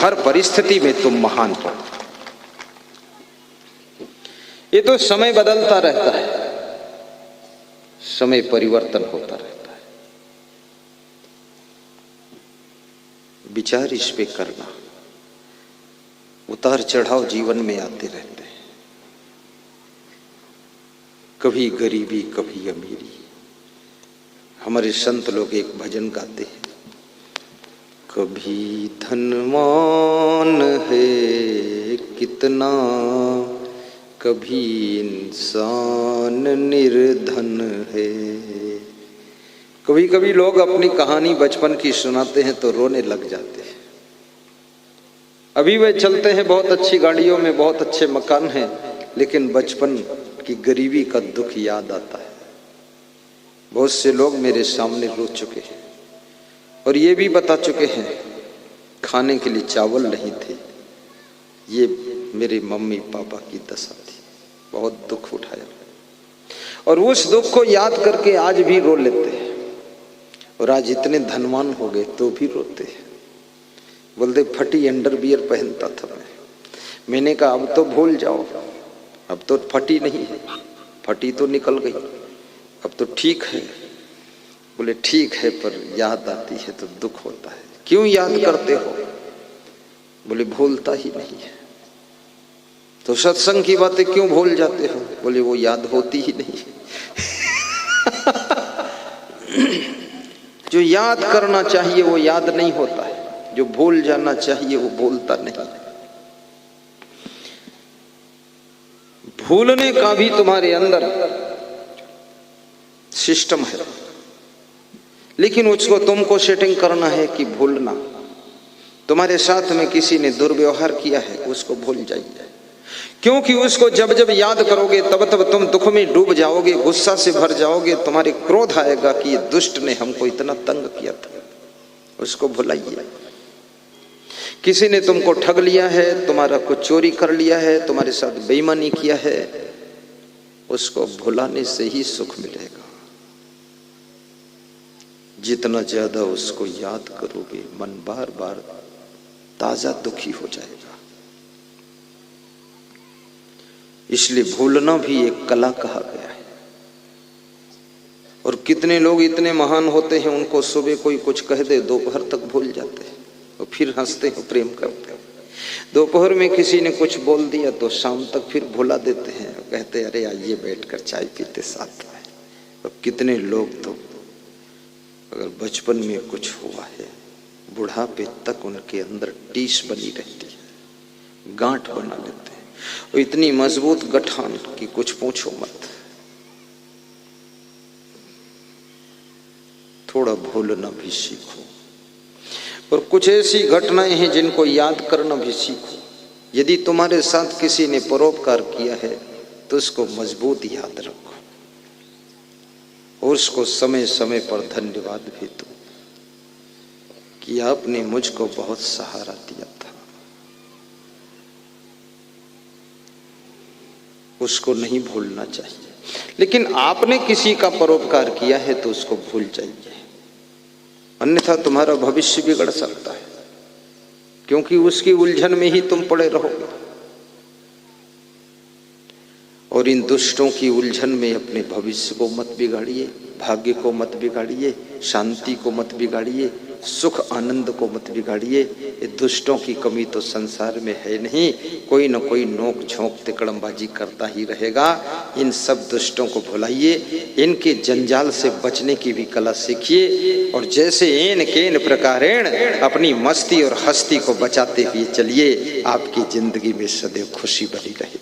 हर परिस्थिति में तुम महान हो। ये तो समय बदलता रहता है, समय परिवर्तन होता रहता है। विचार इस पे करना, उतार चढ़ाव जीवन में आते रहते हैं, कभी गरीबी कभी अमीरी। हमारे संत लोग एक भजन गाते हैं, कभी धनवान है कितना, कभी इंसान निर्धन है। कभी कभी लोग अपनी कहानी बचपन की सुनाते हैं तो रोने लग जाते हैं। अभी वे चलते हैं बहुत अच्छी गाड़ियों में, बहुत अच्छे मकान हैं, लेकिन बचपन की गरीबी का दुख याद आता है। बहुत से लोग मेरे सामने रो चुके हैं और ये भी बता चुके हैं खाने के लिए चावल नहीं थे। ये मेरे मम्मी पापा की दशा थी, बहुत दुख उठाया और उस दुख को याद करके आज भी रो लेते हैं। और आज इतने धनवान हो गए तो भी रोते हैं। बोलते फटी अंडरवियर पहनता था मैंने कहा अब तो भूल जाओ, अब तो फटी नहीं है, फटी तो निकल गई, अब तो ठीक है। बोले ठीक है पर याद आती है तो दुख होता है। क्यों याद करते हो? बोले भूलता ही नहीं है। तो सत्संग की बातें क्यों भूल जाते हो? बोले वो याद होती ही नहीं है। जो याद करना चाहिए वो याद नहीं होता है, जो भूल जाना चाहिए वो भूलता नहीं। भूलने का भी तुम्हारे अंदर सिस्टम है, लेकिन उसको तुमको सेटिंग करना है कि भूलना। तुम्हारे साथ में किसी ने दुर्व्यवहार किया है, उसको भूल जाइए, क्योंकि उसको जब जब याद करोगे तब तब तुम दुख में डूब जाओगे, गुस्सा से भर जाओगे, तुम्हारे क्रोध आएगा कि ये दुष्ट ने हमको इतना तंग किया था। उसको भुलाइए। किसी ने तुमको ठग लिया है, तुम्हारा कुछ चोरी कर लिया है, तुम्हारे साथ बेईमानी किया है, उसको भुलाने से ही सुख मिलेगा। जितना ज्यादा उसको याद करोगे मन बार बार ताजा दुखी हो जाएगा। इसलिए भूलना भी एक कला कहा गया है। और कितने लोग इतने महान होते हैं, उनको सुबह कोई कुछ कह दे दोपहर तक भूल जाते हैं और फिर हंसते हैं, प्रेम करते हैं। दोपहर में किसी ने कुछ बोल दिया तो शाम तक फिर भुला देते हैं, कहते अरे आइए बैठकर चाय पीते साथ में। और कितने लोग तो अगर बचपन में कुछ हुआ है, बुढ़ापे तक उनके अंदर टीस बनी रहती है, गांठ बना लेते हैं, और इतनी मजबूत गठान कि कुछ पूछो मत। थोड़ा भूलना भी सीखो, और कुछ ऐसी घटनाएं हैं जिनको याद करना भी सीखो। यदि तुम्हारे साथ किसी ने परोपकार किया है तो उसको मजबूत याद रखो और उसको समय समय पर धन्यवाद भी दो कि आपने मुझको बहुत सहारा दिया था। उसको नहीं भूलना चाहिए। लेकिन आपने किसी का परोपकार किया है तो उसको भूल जाइए, अन्यथा तुम्हारा भविष्य बिगड़ सकता है, क्योंकि उसकी उलझन में ही तुम पड़े रहोगे। और इन दुष्टों की उलझन में अपने भविष्य को मत बिगाड़िए, भाग्य को मत बिगाड़िए, शांति को मत बिगाड़िए, सुख आनंद को मत बिगाड़िए। ये दुष्टों की कमी तो संसार में है नहीं, कोई न कोई नोक झोंक तिकड़मबाजी करता ही रहेगा। इन सब दुष्टों को भुलाइए, इनके जंजाल से बचने की भी कला सीखिए, और जैसे एन केन प्रकारेण अपनी मस्ती और हस्ती को बचाते हुए चलिए। आपकी जिंदगी में सदैव खुशी बनी रहे।